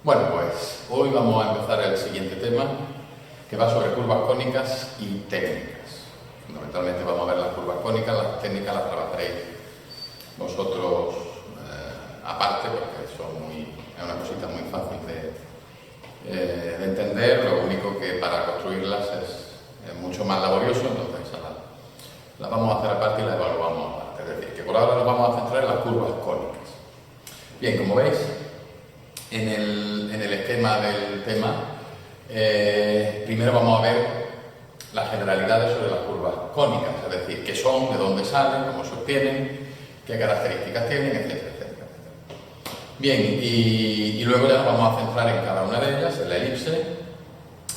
Bueno, pues hoy vamos a empezar el siguiente tema, que va sobre curvas cónicas y técnicas. Fundamentalmente vamos a ver las curvas cónicas, las técnicas las trabajaréis vosotros aparte, porque es una cosita muy fácil de entender. Lo único que para construirlas es mucho más laborioso, entonces las vamos a hacer aparte y las evaluamos aparte. Es decir, que por ahora nos vamos a centrar en las curvas cónicas. Bien, como veis, en el esquema del tema, primero vamos a ver las generalidades sobre las curvas cónicas, es decir, qué son, de dónde salen, cómo se obtienen, qué características tienen, etcétera, etcétera. Bien, y luego ya nos vamos a centrar en cada una de ellas, en la elipse,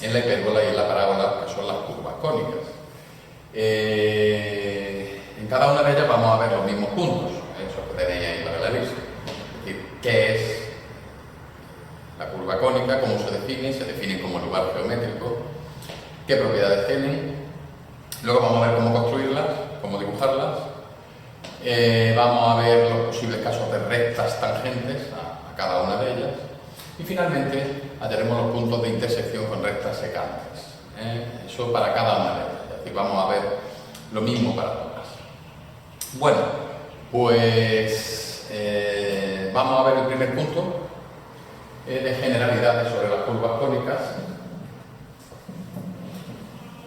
en la hipérbola y en la parábola, que son las curvas cónicas. En cada una de ellas vamos a ver los mismos puntos, esos que tenéis ahí para la elipse. Es decir, qué es la curva cónica, cómo se define como lugar geométrico, qué propiedades tienen. Luego vamos a ver cómo construirlas, cómo dibujarlas. Vamos a ver los posibles casos de rectas tangentes a cada una de ellas. Y finalmente hallaremos los puntos de intersección con rectas secantes. Eso para cada una de ellas. Es decir, vamos a ver lo mismo para todas. Bueno, pues vamos a ver el primer punto de generalidades sobre las curvas cónicas.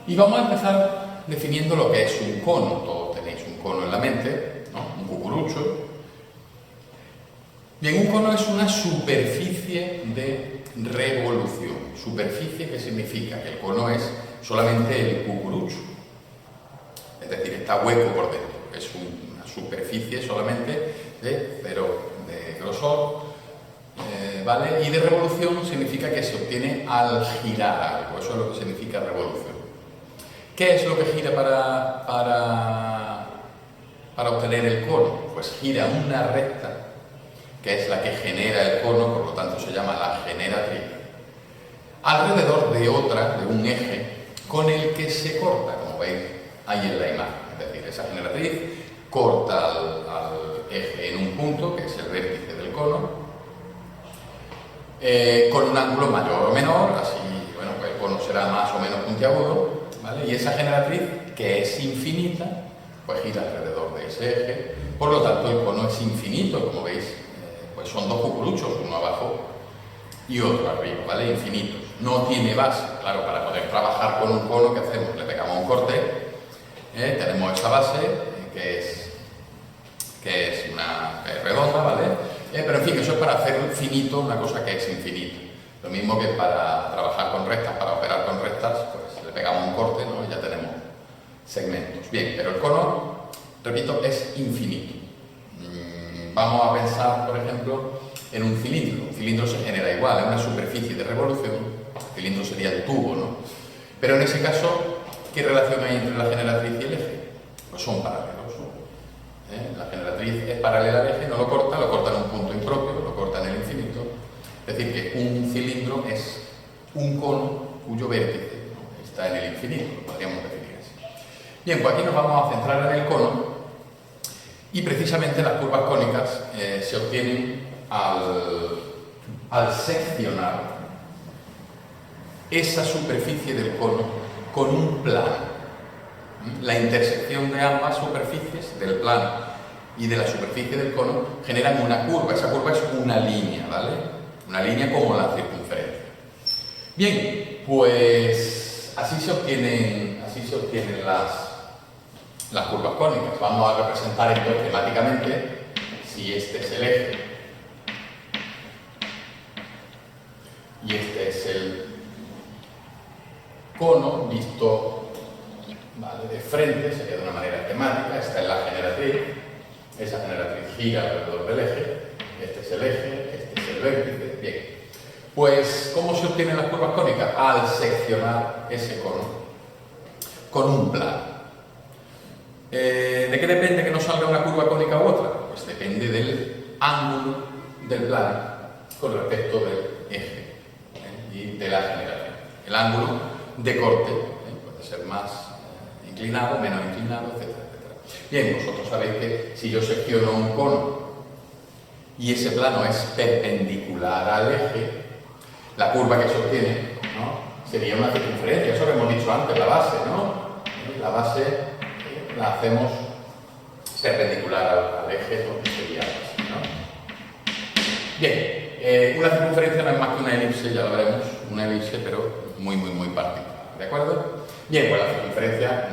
Y vamos a empezar definiendo lo que es un cono. Todos tenéis un cono en la mente, ¿no? Un cucurucho. Bien, un cono es una superficie de revolución. Superficie, ¿qué significa? Que el cono es solamente el cucurucho. Es decir, está hueco por dentro. Es una superficie solamente de cero de grosor. ¿Vale? Y de revolución significa que se obtiene al girar algo. Eso es lo que significa revolución. ¿Qué es lo que gira para obtener el cono? Pues gira una recta, que es la que genera el cono, por lo tanto se llama la generatriz, alrededor de otra, de un eje, con el que se corta, como veis ahí en la imagen. Es decir, esa generatriz corta al eje en un punto, que es el vértice del cono, con un ángulo mayor o menor, así, bueno, pues el cono será más o menos puntiagudo, ¿vale? Y esa generatriz, que es infinita, pues gira alrededor de ese eje. Por lo tanto, el cono es infinito, como veis, pues son dos cucuruchos, uno abajo y otro arriba, ¿vale? Infinitos. No tiene base. Claro, para poder trabajar con un cono, ¿qué hacemos? Le pegamos un corte, tenemos esa base, que es redonda, ¿vale? Pero en fin, eso es para hacer finito una cosa que es infinita. Lo mismo que para trabajar con rectas, para operar con rectas, pues le pegamos un corte, ¿no? Y ya tenemos segmentos. Bien, pero el cono, repito, es infinito. Vamos a pensar, por ejemplo, en un cilindro. Un cilindro se genera igual, es una superficie de revolución. El cilindro sería el tubo, ¿no? Pero en ese caso, ¿qué relación hay entre la generatriz y el eje? Pues son paralelos. La generatriz es paralela al eje, no lo corta en un punto impropio, lo corta en el infinito. Es decir, que un cilindro es un cono cuyo vértice, ¿no? Está en el infinito, lo podríamos definir así. Bien, pues aquí nos vamos a centrar en el cono y precisamente las curvas cónicas se obtienen al seccionar esa superficie del cono con un plano. La intersección de ambas superficies, del plano y de la superficie del cono, generan una curva. Esa curva es una línea, ¿vale? Una línea como la circunferencia. Bien, pues así se obtienen las curvas cónicas. Vamos a representar esto esquemáticamente. Si este es el eje y este es el cono visto, ¿vale? De frente, sería de una manera esquemática. Esta es la generatriz, esa generatriz gira alrededor del eje, este es el eje, este es el vértice. Bien, pues ¿cómo se obtienen las curvas cónicas? Al seccionar ese cono con un plano. ¿De qué depende que nos salga una curva cónica u otra? Pues depende del ángulo del plano con respecto del eje y de la generatriz. El ángulo de corte puede ser más inclinado, menos inclinado, etcétera, etcétera. Bien, vosotros sabéis que si yo secciono un cono y ese plano es perpendicular al eje, La curva que se obtiene, ¿no?, sería una circunferencia, eso que hemos dicho antes, la base, ¿no? La base la hacemos perpendicular al eje, ¿no?, que sería así, ¿no? Bien, una circunferencia no es más que una elipse, ya lo veremos, una elipse, pero muy particular, ¿de acuerdo? Bien, pues la circunferencia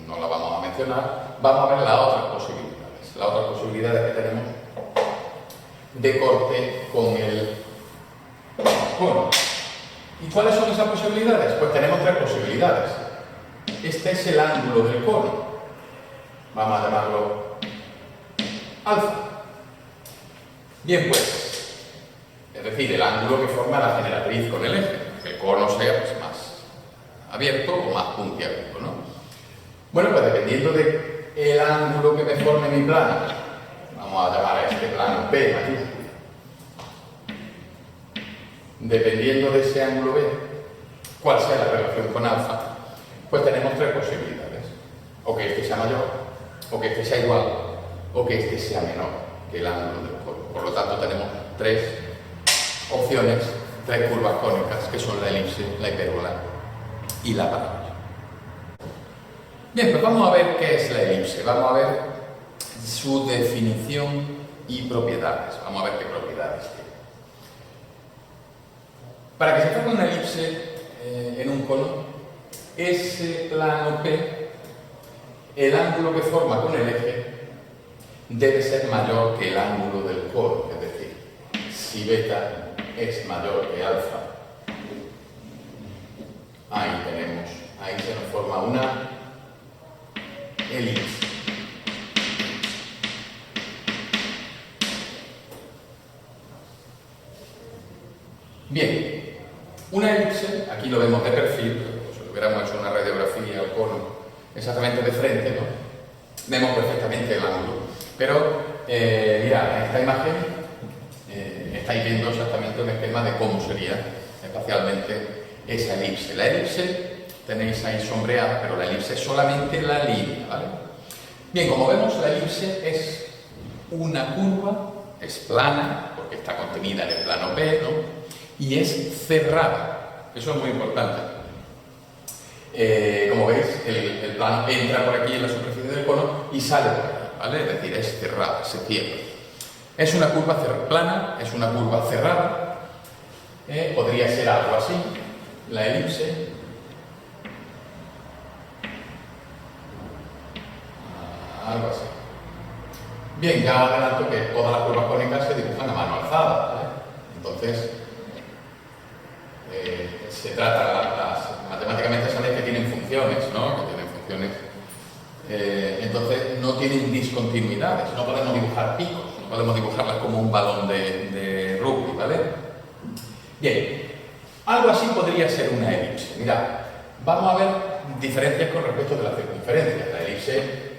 no la vamos a mencionar, vamos a ver las otras posibilidades. Las otras posibilidades que tenemos de corte con el cono. ¿Y cuáles son esas posibilidades? Pues tenemos tres posibilidades. Este es el ángulo del cono. Vamos a llamarlo alfa. Bien, pues, es decir, el ángulo que forma la generatriz con el eje, que el cono sea pues, más abierto o más puntiagudo, ¿no? Bueno, pues dependiendo del ángulo que me forme mi plano, vamos a llamar a este plano P mayúsculo. Dependiendo de ese ángulo B, cuál sea la relación con alfa, pues tenemos tres posibilidades. O que este sea mayor, o que este sea igual, o que este sea menor que el ángulo del cono. Por lo tanto, tenemos tres opciones, tres curvas cónicas, que son la elipse, la hipérbola y la parábola. Bien, pues vamos a ver qué es la elipse. Vamos a ver su definición y propiedades. Vamos a ver qué propiedades tiene. Para que se forme una elipse en un cono, ese plano P, el ángulo que forma con el eje, debe ser mayor que el ángulo del cono. Es decir, si beta es mayor que alfa, ahí se nos forma una elipse. Bien, una elipse, aquí lo vemos de perfil, si hubiéramos hecho una radiografía al cono exactamente de frente, ¿no?, vemos perfectamente el ángulo. Pero, mirad, en esta imagen estáis viendo exactamente un esquema de cómo sería espacialmente esa elipse. La elipse tenéis ahí sombreada, pero la elipse es solamente la línea, ¿vale? Bien, como vemos, la elipse es una curva, es plana, porque está contenida en el plano P, ¿no?, y es cerrada. Eso es muy importante. Como veis, el plano entra por aquí en la superficie del cono y sale por aquí, ¿vale? Es decir, es cerrada, se cierra. Es una curva plana, es una curva cerrada. Podría ser algo así, la elipse. Algo así. Bien, ya adelanto que todas las curvas cónicas se dibujan a mano alzada, ¿vale? Entonces, se trata, matemáticamente sabéis que tienen funciones, ¿no?, que tienen funciones, entonces no tienen discontinuidades, no podemos dibujar picos, no podemos dibujarlas como un balón de rugby, ¿vale? Bien, algo así podría ser una elipse. Mirad, vamos a ver diferencias con respecto de las circunferencias. La elipse,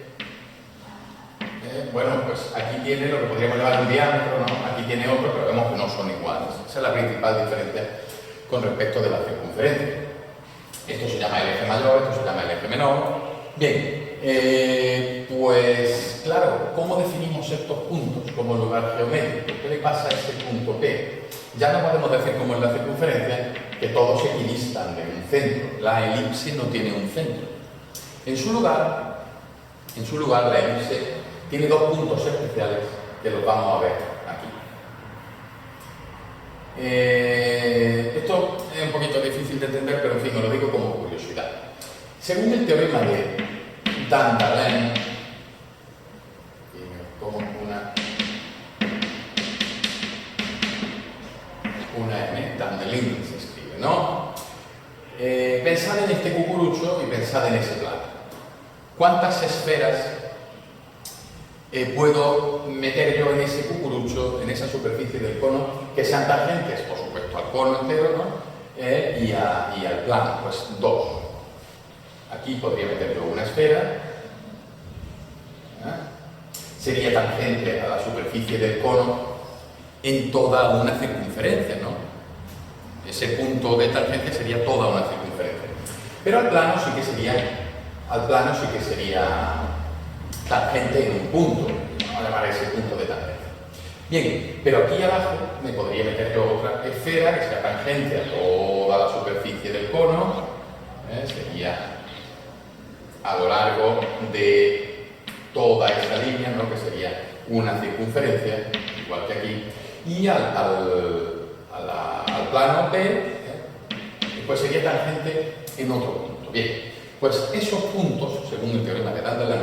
bueno, pues aquí tiene lo que podríamos llamar un diámetro, ¿no?, aquí tiene otro, pero vemos que no son iguales. Esa es la principal diferencia con respecto de la circunferencia. Esto se llama el eje mayor, esto se llama el eje menor. Bien, pues claro, ¿cómo definimos estos puntos como lugar geométrico? ¿Qué le pasa a ese punto P? Ya no podemos decir como en la circunferencia que todos se equidistan de un centro. La elipse no tiene un centro. En su lugar la elipse tiene dos puntos especiales que los vamos a ver aquí. Esto es un poquito difícil de entender, pero en fin, os lo digo como curiosidad. Según el teorema de Dandalén, como una M, Dandelin se escribe, ¿no? Pensad en este cucurucho y pensad en ese plano. ¿Cuántas esferas puedo meter yo en ese cucurucho, en esa superficie del cono, que sean tangentes, por supuesto, al cono entero, ¿no?, y al plano? Pues dos. Aquí podría meter yo una esfera, sería tangente a la superficie del cono en toda una circunferencia, ¿no? Ese punto de tangencia sería toda una circunferencia. Pero al plano sí que sería tangente en un punto, vamos a llamar ese punto de tangencia. Bien, pero aquí abajo me podría meter yo otra esfera que sea tangente a toda la superficie del cono, sería a lo largo de toda esta línea, ¿no? Que sería una circunferencia, igual que aquí, y al plano B, pues sería tangente en otro punto. Bien, pues esos puntos, según el teorema de Dandelin,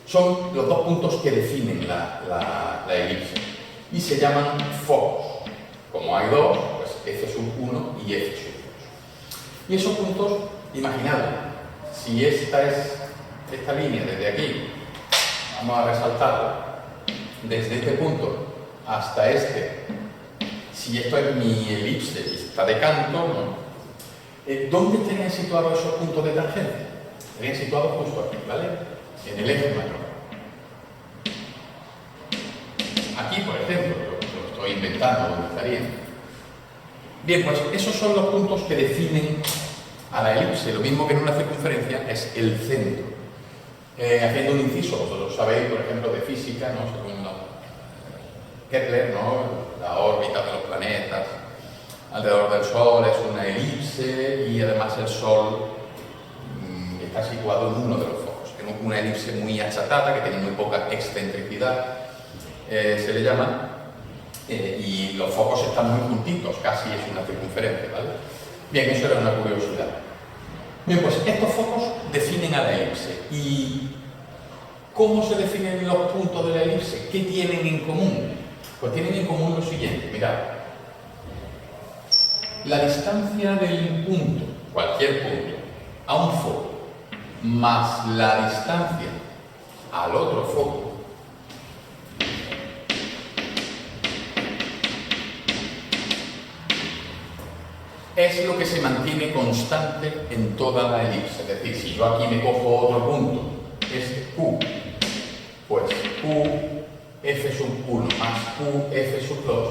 son los dos puntos que definen la elipse y se llaman focos. Como hay dos, pues F1 y F2. Y esos puntos, imaginad, si esta es esta línea desde aquí, vamos a resaltarla, desde este punto hasta este, si esto es mi elipse y está de canto, ¿no? ¿Dónde estarían situados esos puntos de tangencia? Estarían situados justo aquí, ¿vale? En el eje mayor. Aquí, por ejemplo, lo estoy inventando, ¿dónde estarían? Bien, pues esos son los puntos que definen a la elipse. Lo mismo que en una circunferencia es el centro. Haciendo un inciso, vosotros sabéis, por ejemplo, de física, ¿no? Según Kepler, ¿no? La órbita de los planetas alrededor del Sol es una elipse y además el Sol está situado en uno de los focos, en una elipse muy achatada que tiene muy poca excentricidad, se le llama, y los focos están muy juntitos, casi es una circunferencia, ¿vale? Bien, eso era una curiosidad. Bien, pues estos focos definen a la elipse. ¿Y cómo se definen los puntos de la elipse? ¿Qué tienen en común? Pues tienen en común lo siguiente, mirad. La distancia del punto, cualquier punto, a un foco, más la distancia al otro foco, es lo que se mantiene constante en toda la elipse. Es decir, si yo aquí me cojo otro punto, este Q, pues Q F1 más Q F2,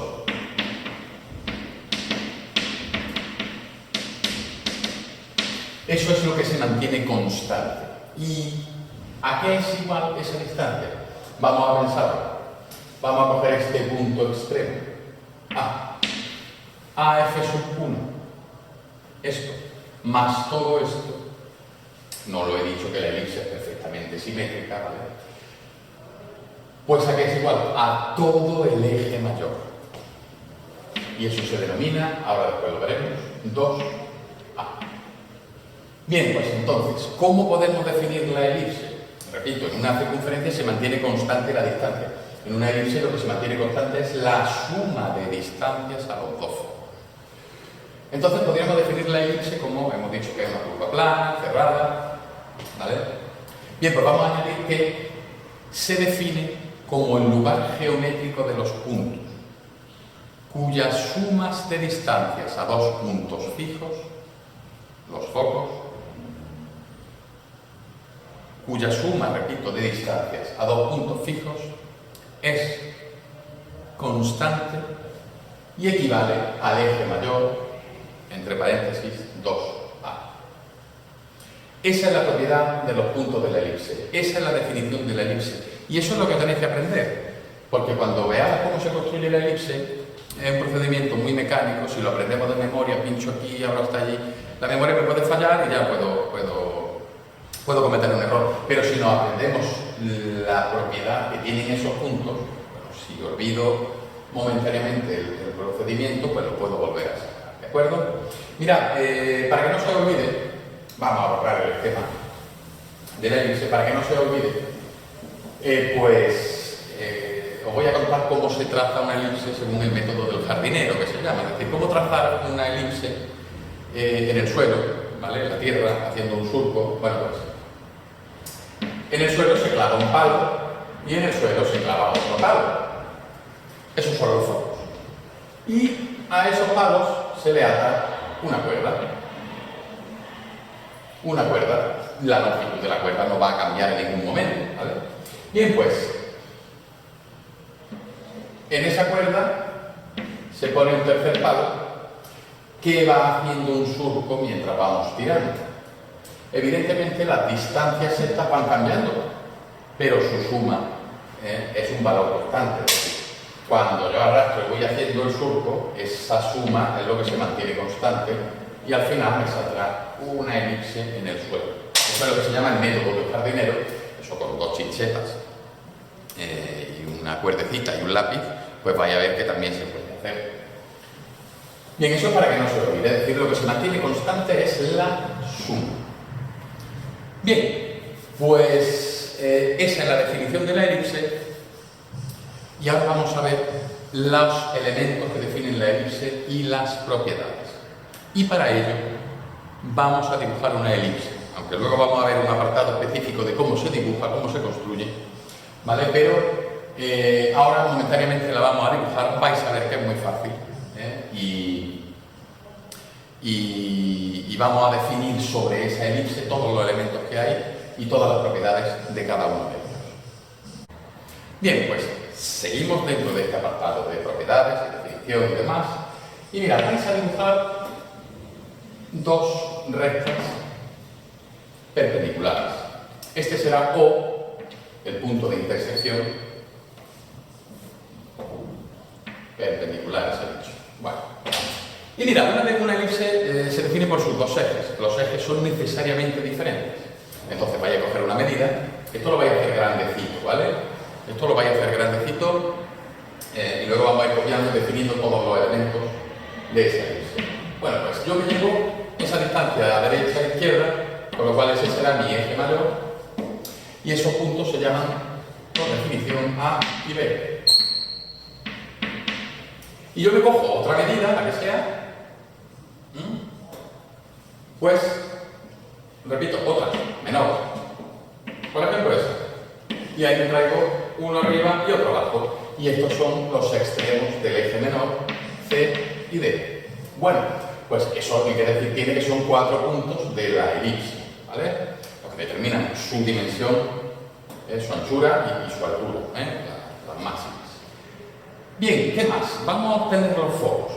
eso es lo que se mantiene constante. ¿Y a qué es igual esa distancia? Vamos a pensarlo. Vamos a coger este punto extremo. A F1. Esto, más todo esto, no lo he dicho que la elipse es perfectamente simétrica, ¿vale? Pues a qué es igual, a todo el eje mayor. Y eso se denomina, ahora después lo veremos, 2A. Bien, pues entonces, ¿cómo podemos definir la elipse? Repito, en una circunferencia se mantiene constante la distancia. En una elipse lo que se mantiene constante es la suma de distancias a los dos focos. Entonces podríamos definir la elipse como, hemos dicho que es una curva plana, cerrada, ¿vale? Bien, pues vamos a añadir que se define como el lugar geométrico de los puntos, cuyas sumas de distancias a dos puntos fijos, los focos, cuya suma, repito, de distancias a dos puntos fijos es constante y equivale al eje mayor, entre paréntesis, 2A. Esa es la propiedad de los puntos de la elipse. Esa es la definición de la elipse. Y eso es lo que tenéis que aprender. Porque cuando veáis cómo se construye la elipse, es un procedimiento muy mecánico. Si lo aprendemos de memoria, pincho aquí, abro hasta allí, la memoria me puede fallar y ya puedo cometer un error. Pero si no aprendemos la propiedad que tienen esos puntos, bueno, si olvido momentáneamente el procedimiento, pues lo puedo volver a hacer. ¿De acuerdo? Mirad, para que no se olvide, vamos a borrar el esquema de la elipse, para que no se olvide, os voy a contar cómo se traza una elipse según el método del jardinero, que se llama, es decir, cómo trazar una elipse en el suelo, ¿vale? En la tierra, haciendo un surco. Bueno, pues en el suelo se clava un palo y en el suelo se clava otro palo. Esos son los focos. Y a esos palos se le ata una cuerda. Una cuerda. La longitud de la cuerda no va a cambiar en ningún momento, ¿vale? Bien, pues, en esa cuerda se pone un tercer palo que va haciendo un surco mientras vamos tirando. Evidentemente las distancias estas van cambiando, pero su suma es un valor constante. cuando yo arrastro y voy haciendo el surco, esa suma es lo que se mantiene constante y al final me saldrá una elipse en el suelo. Eso es lo que se llama el método del jardinero, eso con dos chinchetas y una cuerdecita y un lápiz, pues vaya a ver que también se puede hacer. Bien, eso para que no se olvide, es decir, lo que se mantiene constante es la suma. Bien, pues esa es la definición de la elipse y ahora vamos a ver los elementos que definen la elipse y las propiedades. Y para ello vamos a dibujar una elipse, aunque luego vamos a ver un apartado específico de cómo se dibuja, cómo se construye, ¿vale? Pero ahora momentáneamente la vamos a dibujar, vais a ver que es muy fácil, y vamos a definir sobre esa elipse todos los elementos que hay y todas las propiedades de cada uno de ellos. Bien, pues seguimos dentro de este apartado de propiedades, definición y demás, y mirad, vais a dibujar dos rectas perpendiculares. Este será O, el punto de intersección, perpendiculares he dicho. Bueno. Y mirad, una vez una elipse se define por sus dos ejes. Los ejes son necesariamente diferentes. Entonces vais a coger una medida, esto lo vais a hacer grandecito, ¿vale? Esto lo vais a hacer grandecito y luego vamos a ir copiando y definiendo todos los elementos de esa elipse. Bueno, pues yo me llevo esa distancia a derecha e izquierda, con lo cual ese será mi eje mayor, y esos puntos se llaman, por definición, A y B. Y yo me cojo otra medida, la que sea, pues, repito, otra, menor. Por ejemplo esa. Y ahí me traigo uno arriba y otro abajo. Y estos son los extremos del eje menor, C y D. Bueno, pues eso que quiere decir tiene que son 4 puntos de la elipse, ¿vale? Lo que determinan su dimensión, su anchura y su altura, las máximas. Bien, ¿qué más? Vamos a obtener los focos.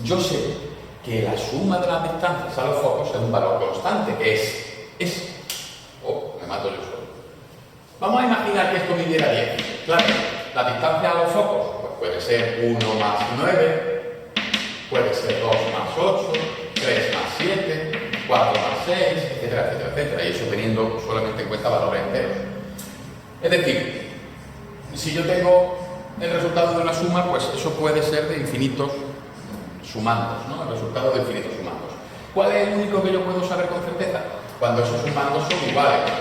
Yo sé que la suma de las distancias a los focos es un valor constante, que es... Oh, me mato yo solo. Vamos a imaginar que esto midiera 10. Claro, la distancia a los focos pues puede ser 1 más 9, puede ser 2 más 8, 3 más 7, 4 más 6, etcétera, etcétera, etcétera. Y eso teniendo solamente en cuenta valores enteros. Es decir, si yo tengo el resultado de una suma, pues eso puede ser de infinitos sumandos, ¿no? El resultado de infinitos sumandos. ¿Cuál es el único que yo puedo saber con certeza? Cuando esos sumandos son iguales.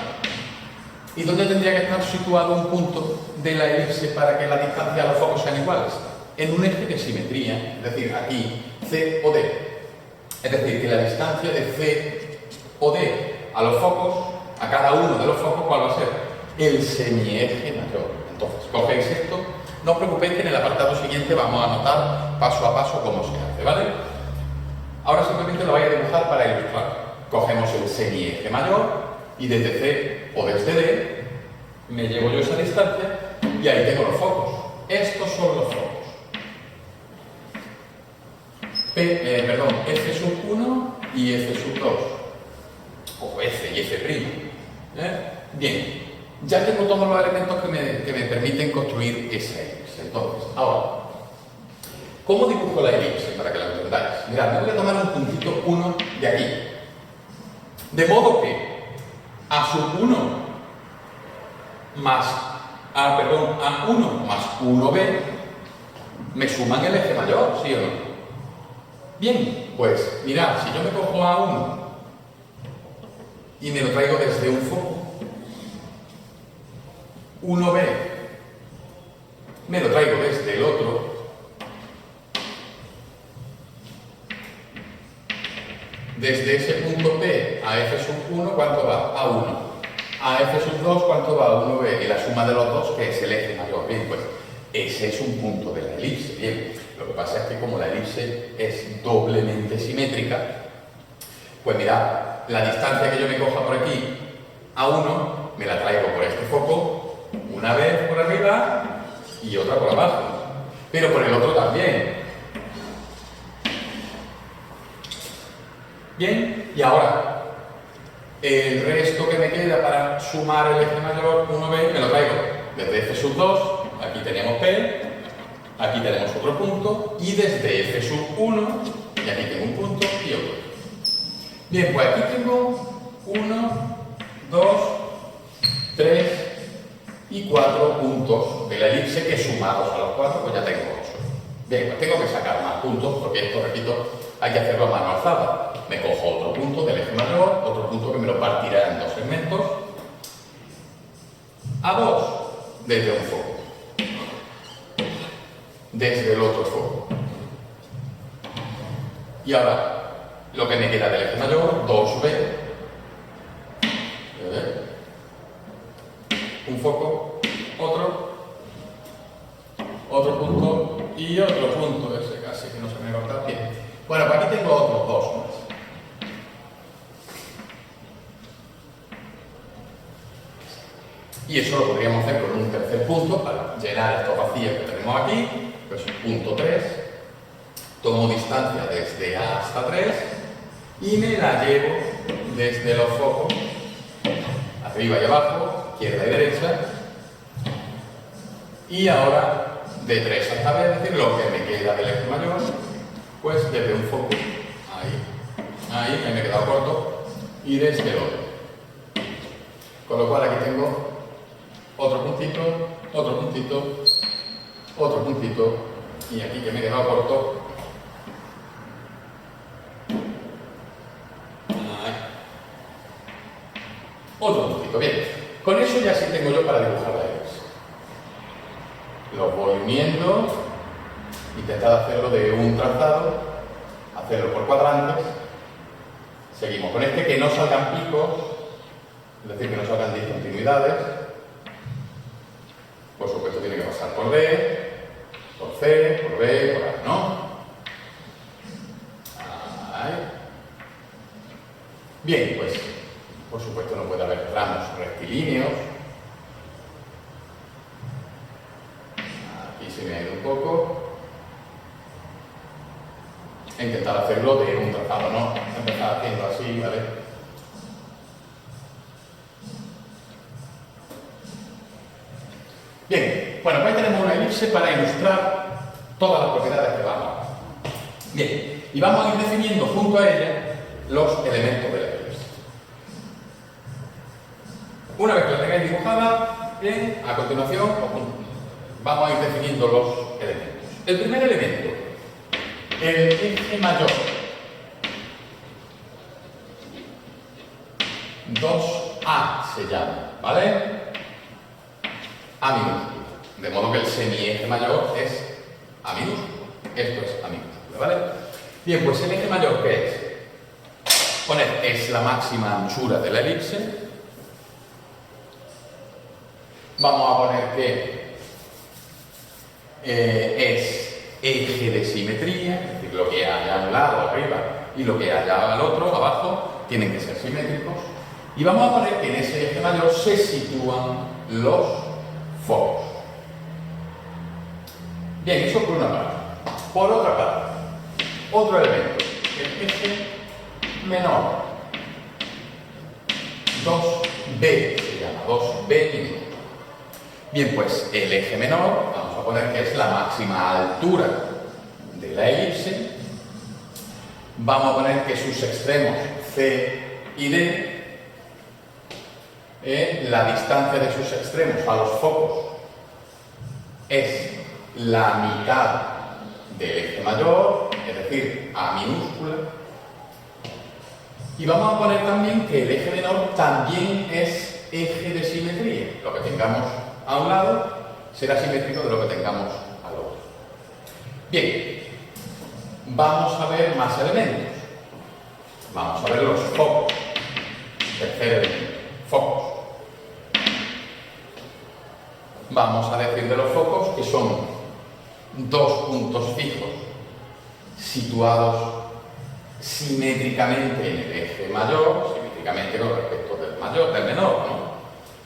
¿Y dónde tendría que estar situado un punto de la elipse para que la distancia a los focos sean iguales? En un eje de simetría, es decir, aquí, C o D. Es decir, que la distancia de C o D a los focos, a cada uno de los focos, ¿cuál va a ser? El semieje mayor. Entonces, cogéis esto. No os preocupéis que en el apartado siguiente vamos a anotar paso a paso cómo se hace, ¿vale? Ahora simplemente lo voy a dibujar para ilustrar. Cogemos el semieje mayor y desde C o desde D me llevo yo esa distancia y ahí tengo los focos. Estos son los focos. F sub 1 y F sub 2. O F y F'. Bien. Ya tengo todos los elementos que me permiten construir esa elipse. Entonces, ahora, ¿cómo dibujo la elipse para que la entendáis? Mirad, me voy a tomar un puntito 1 de aquí. De modo que A sub 1 más A1 más 1B me suman el eje mayor, ¿sí o no? Bien, pues mirad, si yo me cojo A1 y me lo traigo desde un foco, 1B me lo traigo desde el otro, desde ese punto P a F sub 1, ¿cuánto va? A1. A F sub 2, ¿cuánto va? A 1B. Y la suma de los dos, que es el eje mayor. Bien, pues ese es un punto de la elipse. Bien, lo que pasa es que como la elipse es doblemente simétrica, pues mirad, la distancia que yo me coja por aquí, A1, me la traigo por este foco, una vez por arriba y otra por abajo, pero por el otro también. Bien, y ahora el resto que me queda para sumar el eje mayor 1B me lo traigo desde F sub 2, aquí tenemos P, aquí tenemos otro punto, y desde F sub 1, y aquí tengo un punto y otro. Bien, pues aquí tengo 1, 2, 3 y 4 puntos de la elipse que sumados a los 4, pues ya tengo 8. Bien, pues tengo que sacar más puntos, porque esto, repito, hay que hacerlo a mano alzada. Me cojo otro punto del eje mayor, otro punto que me lo partirá en dos segmentos, a 2 desde un foco, desde el otro foco. Y ahora, lo que me queda del eje mayor, 2B, un foco, otro punto y otro punto, ese casi que no se me corta bien. Bueno, pues aquí tengo otros dos más. Y eso lo podríamos hacer con un tercer punto para llenar estos vacíos que tenemos aquí. Pues punto 3, tomo distancia desde A hasta 3 y me la llevo desde los focos arriba y abajo, izquierda y derecha, y ahora de 3 hasta B, es decir, lo que me queda del eje mayor, pues desde un foco, ahí me he quedado corto, y desde el otro. Con lo cual aquí tengo otro puntito, otro puntito, otro puntito, y aquí que me he quedado corto, otro puntito. Bien, con eso ya sí tengo yo para dibujar la elipse. Los voy uniendo, intentad hacerlo de un trazado, hacerlo por cuadrantes. Seguimos con este, que no salgan picos, es decir, que no salgan discontinuidades. Por supuesto tiene que pasar por D, por C, por B, por A, ¿no? Ahí. Bien, pues, por supuesto no puede haber tramos rectilíneos. Aquí se me ha ido un poco. He intentado hacerlo de un trazado, ¿no? Empezar haciendo así, ¿vale? Bien, bueno, pues ahí tenemos una elipse para ilustrar todas las propiedades que vamos a ver. Bien, y vamos a ir definiendo junto a ella los elementos de la elipse. Una vez que la tengáis dibujada, bien, a continuación vamos a ir definiendo los elementos. El primer elemento, el eje mayor, 2A se llama, ¿vale? A minúscula. De modo que el semieje mayor es A minúscula. Esto es A minúscula, ¿vale? Bien, pues el eje mayor, ¿qué es? Poned, es la máxima anchura de la elipse. Vamos a poner que es eje de simetría, es decir, lo que haya a un lado, arriba, y lo que haya al otro, abajo, tienen que ser simétricos. Y vamos a poner que en ese eje mayor se sitúan los focos. Bien, eso por una parte. Por otra parte, otro elemento, el eje menor, 2B se llama, 2B minúscula. Bien, pues el eje menor, vamos a poner que es la máxima altura de la elipse. Vamos a poner que sus extremos C y D, la distancia de sus extremos a los focos es la mitad del eje mayor, es decir, A minúscula. Y vamos a poner también que el eje menor también es eje de simetría. Lo que tengamos a un lado será simétrico de lo que tengamos al otro. Bien, vamos a ver más elementos. Vamos a ver los focos. Tercer elemento, focos. Vamos a decir de los focos que son dos puntos fijos situados simétricamente en el eje mayor, simétricamente con respecto del menor, ¿no?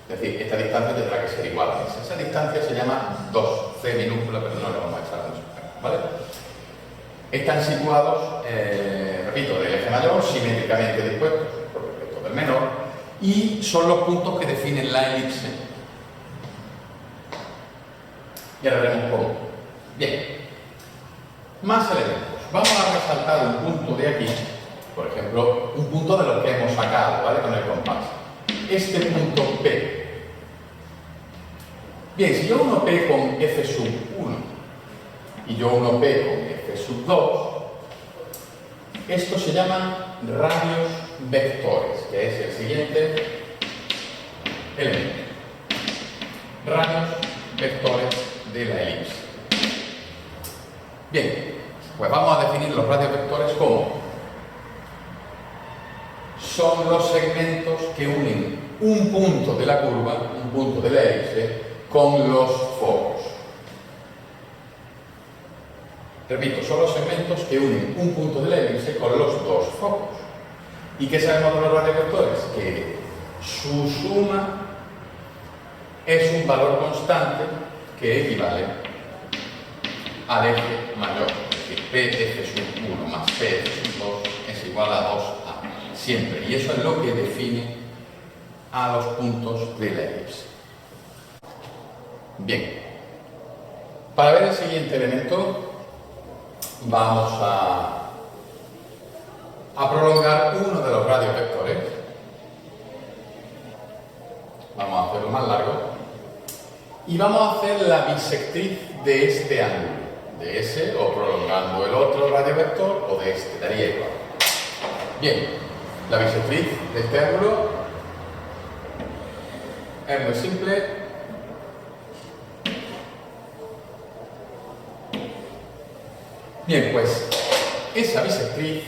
Es decir, esta distancia tendrá que ser igual a esa. Esa distancia se llama 2C minúscula, pero no le vamos a echar mucho, ¿vale? Están situados, repito, del eje mayor, simétricamente dispuestos por respecto del menor, y son los puntos que definen la elipse. Y ahora veremos cómo. Bien. Más elementos. Vamos a resaltar un punto de aquí, por ejemplo, un punto de los que hemos sacado, ¿vale? Con el compás. Este punto P. Bien, si yo uno P con F sub 1 y yo uno P con F sub 2, estos se llaman radios vectores, que es el siguiente elemento. Radios vectores de la elipse. Bien, pues vamos a definir los radios vectores como son los segmentos que unen un punto de la curva, un punto de la elipse, con los focos. Repito, son los segmentos que unen un punto de la elipse con los dos focos. ¿Y qué sabemos de los radios vectores? Que su suma es un valor constante que equivale al eje mayor. Es decir, PF sub 1 más PF sub 2 es igual a 2A. Siempre. Y eso es lo que define a los puntos de la elipse. Bien. Para ver el siguiente elemento, vamos a prolongar uno de los radios vectores. Vamos a hacerlo más largo. Y vamos a hacer la bisectriz de este ángulo. De ese, o prolongando el otro radio vector, o de este, daría igual. Bien, la bisectriz de este ángulo es muy simple. Bien, pues esa bisectriz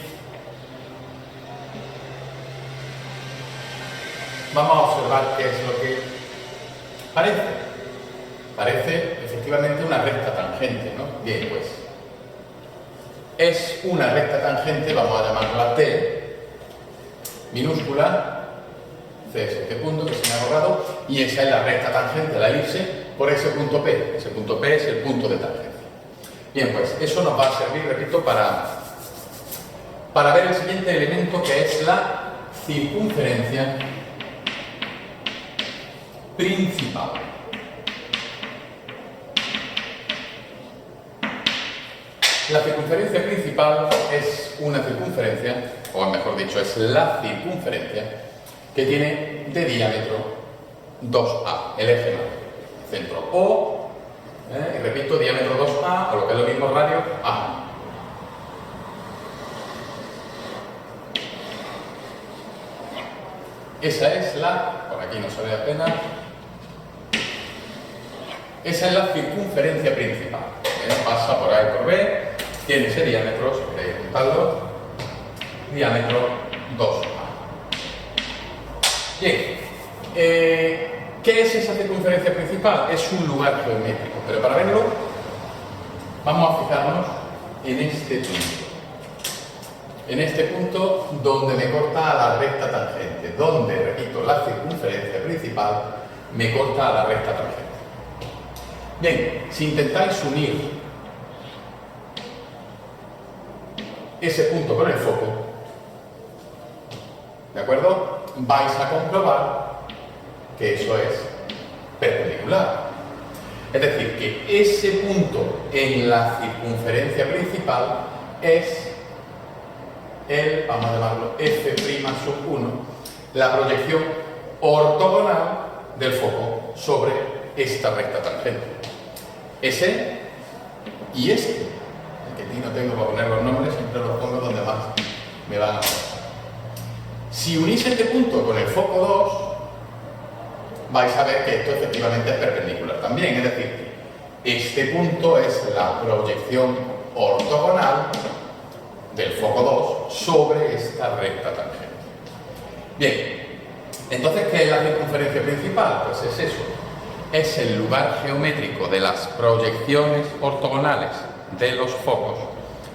vamos a observar qué es lo que parece. Parece efectivamente una recta tangente, ¿no? Bien, pues es una recta tangente, vamos a llamarla T, minúscula, C es este punto que se me ha borrado, y esa es la recta tangente de la elipse por ese punto P. Ese punto P es el punto de tangencia. Bien, pues eso nos va a servir, repito, para ver el siguiente elemento, que es la circunferencia principal. La circunferencia principal es una circunferencia, o mejor dicho, es la circunferencia que tiene de diámetro 2A, el eje mayor, centro O, y repito, diámetro 2A, o lo que es lo mismo, radio A. Esa es por aquí no se ve apenas, esa es la circunferencia principal. Pasa por A y por B, tiene ese diámetro, si queréis apuntarlo, diámetro 2A. Bien, ¿qué es esa circunferencia principal? Es un lugar geométrico, pero para verlo vamos a fijarnos en este punto. En este punto donde me corta a la recta tangente, donde, repito, la circunferencia principal me corta a la recta tangente. Bien, si intentáis unir ese punto con el foco, ¿de acuerdo? Vais a comprobar que eso es perpendicular. Es decir, que ese punto en la circunferencia principal es vamos a llamarlo F' sub 1, la proyección ortogonal del foco sobre esta recta tangente. Ese y este. Que aquí no tengo para poner los nombres, siempre los pongo donde más me van a poner. Si unís este punto con el foco 2, vais a ver que esto efectivamente es perpendicular también, es decir, este punto es la proyección ortogonal del foco 2 sobre esta recta tangente. Bien, entonces, ¿qué es la circunferencia principal? Pues es eso, es el lugar geométrico de las proyecciones ortogonales de los focos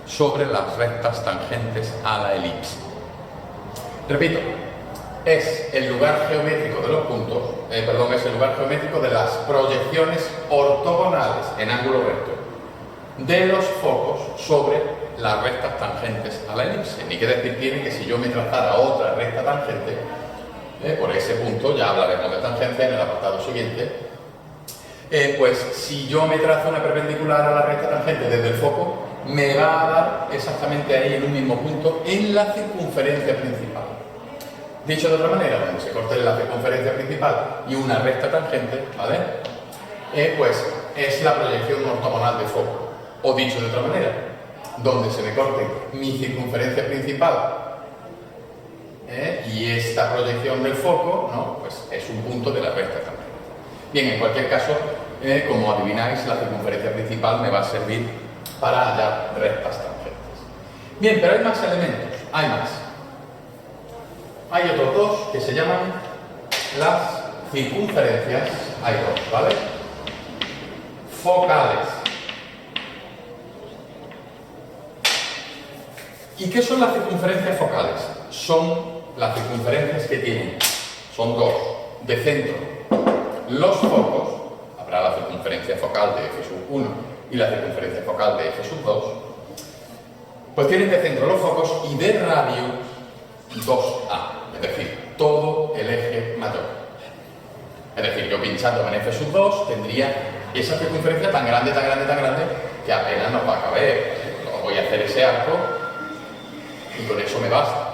sobre las rectas tangentes a la elipse. Repito, es el lugar geométrico de los puntos, es el lugar geométrico de las proyecciones ortogonales en ángulo recto de los focos sobre las rectas tangentes a la elipse. Ni que decir tiene que si yo me trazara otra recta tangente, por ese punto, ya hablaremos de tangencia en el apartado siguiente, pues si yo me trazo una perpendicular a la recta tangente desde el foco, me va a dar exactamente ahí en un mismo punto en la circunferencia principal. Dicho de otra manera, donde se corte la circunferencia principal y una recta tangente, ¿vale? Pues es la proyección ortogonal de foco. O dicho de otra manera, donde se me corte mi circunferencia principal y esta proyección del foco, ¿no? Pues es un punto de la recta tangente. Bien, en cualquier caso, como adivináis, la circunferencia principal me va a servir para hallar rectas tangentes. Bien, pero hay más elementos, hay más. Hay otros dos que se llaman las circunferencias, hay dos, ¿vale? Focales. ¿Y qué son las circunferencias focales? Son las circunferencias que tienen, son dos, de centro. Los focos, habrá la circunferencia focal de F sub 1 y la circunferencia focal de F sub 2, pues tienen de centro los focos y de radio 2A, es decir, todo el eje mayor. Es decir, yo pinchando en F sub 2 tendría esa circunferencia tan grande, tan grande, tan grande, que apenas nos va a caber. Voy a hacer ese arco y con eso me basta.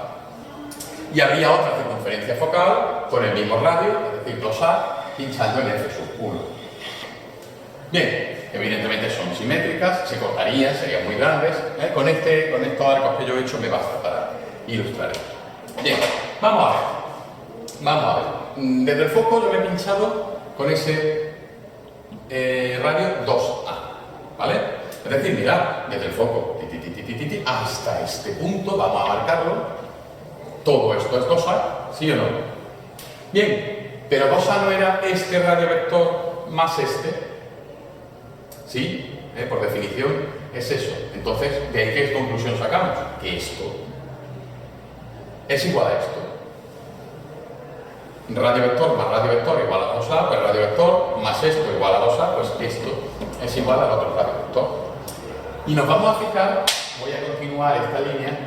Y habría otra circunferencia focal con el mismo radio, es decir, 2A, pinchando en F sub 1. Bien, evidentemente son simétricas, se cortarían, serían muy grandes. Con estos arcos que yo he hecho me basta para ilustrar esto. Bien, vamos a ver. Vamos a ver. Desde el foco yo me he pinchado con ese radio 2A, ¿vale? Es decir, mirad, desde el foco hasta este punto, vamos a marcarlo. Todo esto es 2A, ¿sí o no? Bien, pero 2A no era este radio vector más este. ¿Sí? Por definición es eso. Entonces, ¿de ahí qué conclusión sacamos? Que esto es igual a esto. Radio vector más radio vector igual a 2A, pues radio vector más esto igual a 2A, pues esto es igual al otro radio vector. Y nos vamos a fijar, voy a continuar esta línea,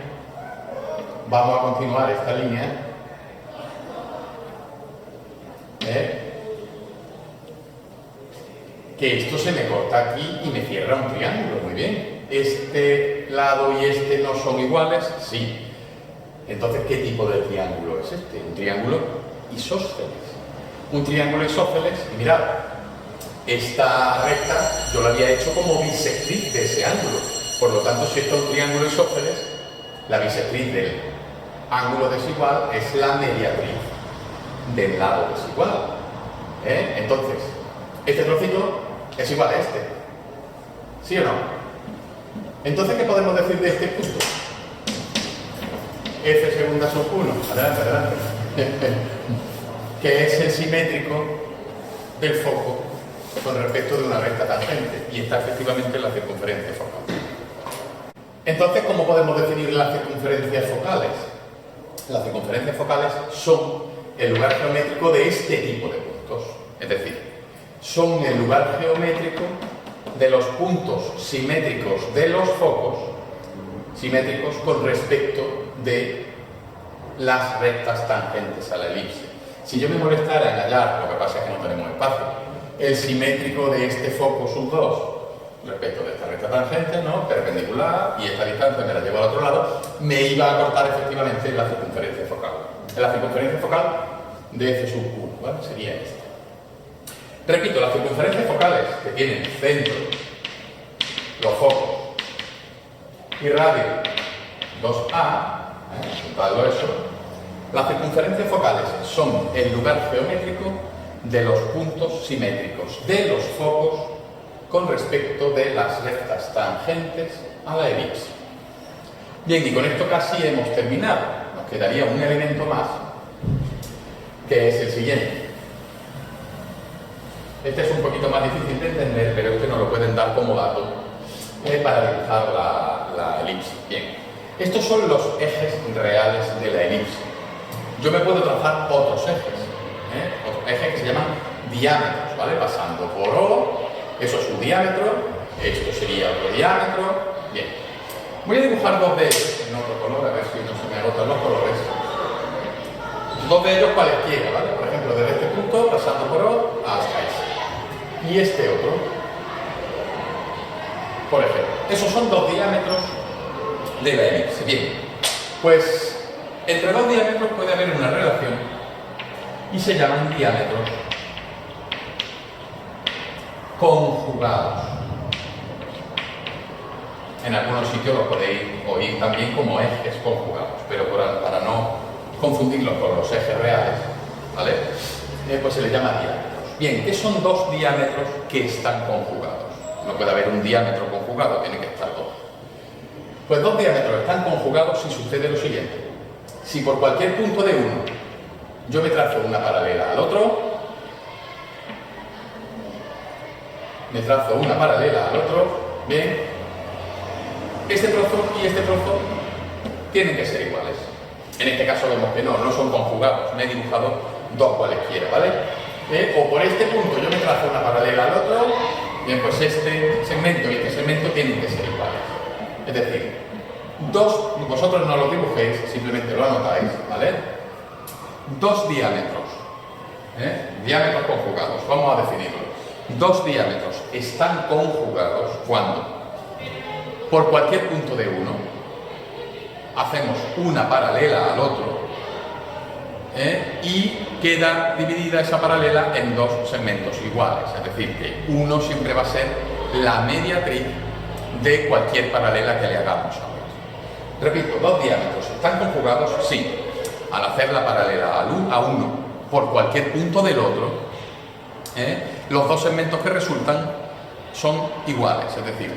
vamos a continuar esta línea, que esto se me corta aquí y me cierra un triángulo, muy bien. Este lado y este no son iguales, sí. Entonces, ¿qué tipo de triángulo es este? Un triángulo isósceles. Un triángulo isósceles, y mirad, esta recta yo la había hecho como bisectriz de ese ángulo. Por lo tanto, si esto es un triángulo isósceles, la bisectriz del ángulo desigual es la mediatriz del lado desigual. Entonces, este trocito es igual a este. ¿Sí o no? Entonces, ¿qué podemos decir de este punto? F segunda sub 1, adelante, adelante. Que es el simétrico del foco con respecto de una recta tangente y está efectivamente en la circunferencia focal. Entonces, ¿cómo podemos definir las circunferencias focales? Las circunferencias focales son el lugar geométrico de este tipo de puntos, es decir, son el lugar geométrico de los puntos simétricos de los focos, simétricos con respecto de las rectas tangentes a la elipse. Si yo me molestara en hallar, lo que pasa es que no tenemos espacio, el simétrico de este foco sub 2 respecto de esta recta tangente, ¿no? Perpendicular, y esta distancia me la llevo al otro lado, me iba a cortar efectivamente la circunferencia focal. La circunferencia focal de F sub 1, ¿vale? Sería esta. Repito, las circunferencias focales que tienen centro, los focos y radio 2A, juntadlo eso, las circunferencias focales son el lugar geométrico de los puntos simétricos de los focos con respecto de las rectas tangentes a la elipse. Bien, y con esto casi hemos terminado. Nos quedaría un elemento más, que es el siguiente. Este es un poquito más difícil de entender, pero este nos lo pueden dar como dato para dibujar la elipse. Bien, estos son los ejes reales de la elipse. Yo me puedo trazar otros ejes, otros ejes que se llaman diámetros, ¿vale? Pasando por O, eso es un diámetro, esto sería otro diámetro. Bien, voy a dibujar dos de ellos en otro color, a ver si no se me agotan los colores. Dos de ellos cualesquiera, ¿vale? Por ejemplo, desde este punto, pasando por O, hasta ese. Y este otro, por ejemplo. Esos son 2 diámetros de la elipse. Bien, pues entre 2 diámetros puede haber una relación y se llaman diámetros conjugados. En algunos sitios lo podéis oír también como ejes conjugados, pero para no confundirlos con los ejes reales, ¿vale? Pues se les llama diámetros. Bien, ¿qué son 2 diámetros que están conjugados? No puede haber un diámetro conjugado, tiene que estar 2. Pues 2 diámetros están conjugados si sucede lo siguiente. Si por cualquier punto de uno yo me trazo una paralela al otro, bien, este trozo y este trozo tienen que ser iguales. En este caso vemos que no son conjugados, me he dibujado 2 cualesquiera, ¿vale? O por este punto yo me trazo una paralela al otro, bien, pues este segmento y este segmento tienen que ser iguales. Es decir, vosotros no lo dibujéis, simplemente lo anotáis, ¿vale? 2 diámetros, diámetros conjugados, vamos a definirlo. 2 diámetros están conjugados cuando por cualquier punto de uno hacemos una paralela al otro y queda dividida esa paralela en 2 segmentos iguales, es decir, que uno siempre va a ser la mediatriz de cualquier paralela que le hagamos a otro. Repito, 2 diámetros están conjugados, sí, al hacer la paralela a uno por cualquier punto del otro, los 2 segmentos que resultan son iguales, es decir,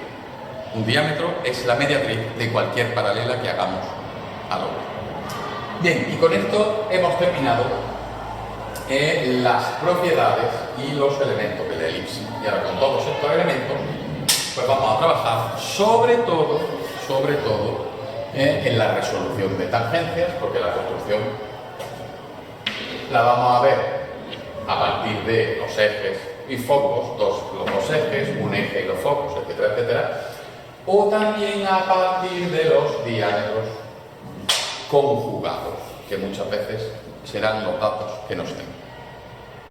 un diámetro es la mediatriz de cualquier paralela que hagamos al otro. Bien, y con esto hemos terminado las propiedades y los elementos de la elipse. Y ahora con todos estos elementos, pues vamos a trabajar sobre todo en la resolución de tangencias, porque la construcción la vamos a ver a partir de los ejes y focos, los 2 ejes, un eje y los focos, etcétera, etcétera, o también a partir de los diámetros conjugados, que muchas veces serán los datos que nos den.